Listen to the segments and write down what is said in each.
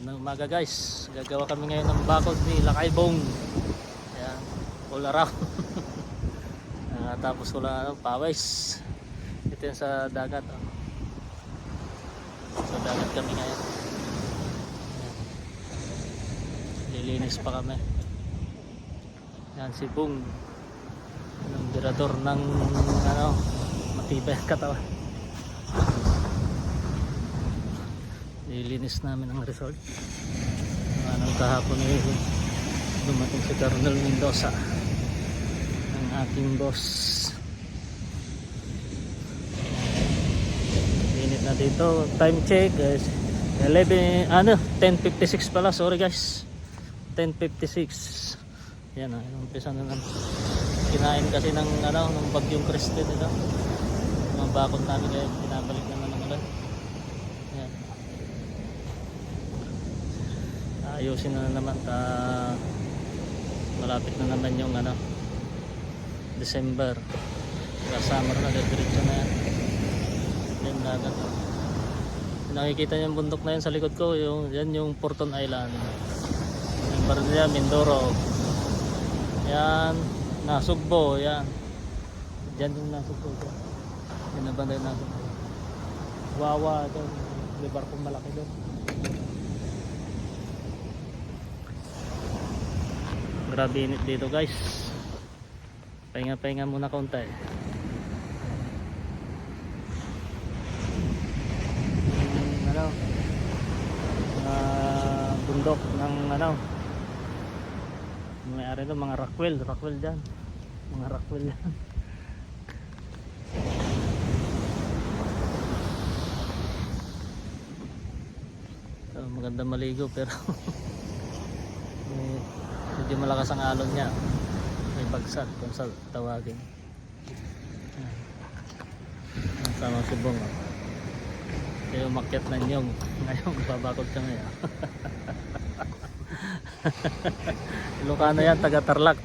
Ng umaga guys, gagawa kami ngayon ng bakod ni Lakaybong. Ayan, all around. Tapos wala pawis. Ito yung sa dagat. Sa dagat kami ngayon. Ayan. Lilinis pa kami. Yan si Bong, ang birador ng matibay ang katawan. Lilinis namin ang resort. Kahapon dumating si Colonel Mendoza, ang aking boss. Init na dito. Time check guys, 10:56 pala, sorry guys, 10:56. Yan umpisa na lang. Kinain kasi ng bagyong Kriste dito. Mga bakod namin kaya pinabalik naman ng ulan. Yan. Ayusin na naman, malapit na naman yung December, summer na, diretso na yan. Yung dagat, nakikita yung bundok na yun sa likod ko, yan yung Porton Island, yung Barilla, Mindoro, yan, Nasugbo, yan dyan yung Nasugbo, yan na banda yung Nasugbo, Wawa doon, may barkong malaki doon. Grabe init dito guys. Pahinga muna kaunti. Bundok ng may-ari doon, mga Rockwell dyan. Mga Rockwell dyan. Maganda maligo pero medyo malakas ang alon niya, may bagsak kung sa tawagin. Sama si Bong, kaya umakyat na nyong ngayon, babakod ka ngayon. Ilocano yan, taga Tarlac.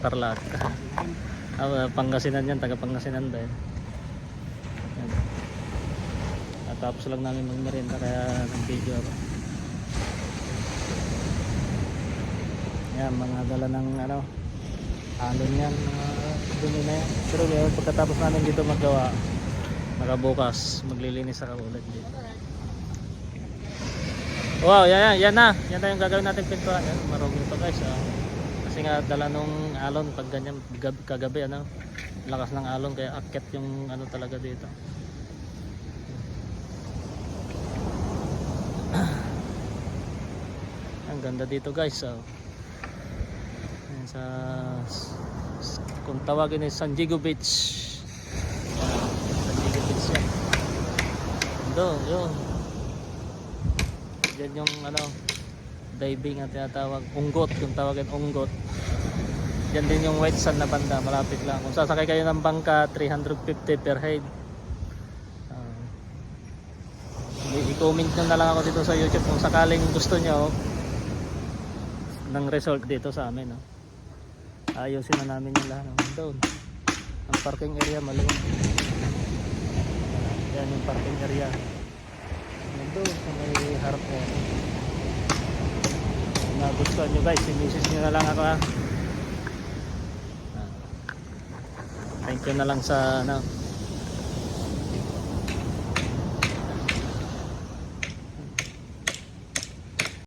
Pangasinan yan, taga Pangasinan din. Tapos lang namin magmerienda kaya nag-video ako. Yan, mga dala ng alon yan, dumi na yan. Pero pagkatapos namin dito magawa, nakabukas, maglilinis ako ulit dito. Wow, yan na yung gagawin natin pintuan. Marunong ito guys, kasi nga dala nung alon, pag ganyan kagabi, lakas ng alon, kaya akyat yung talaga dito. Ang ganda dito guys. Sa kung tawagin ay San Diego Beach. San Diego Beach yan. Yun. Yan yung diving at tinatawag unggot, kung tawagin unggot. Yan din yung white sand na banda, malapit lang. Kung sasakay kayo ng bangka, 350 per head. I-comment nyo na lang ako dito sa YouTube kung sakaling gusto nyo ng resort dito sa amin. Ayusin na namin yung lahat doon. Ang parking area maliit. Yan yung parking area. Doon sa may harap ko. Kung nagustuhan nyo guys, i-message nyo na lang ako ha. Thank you na lang sa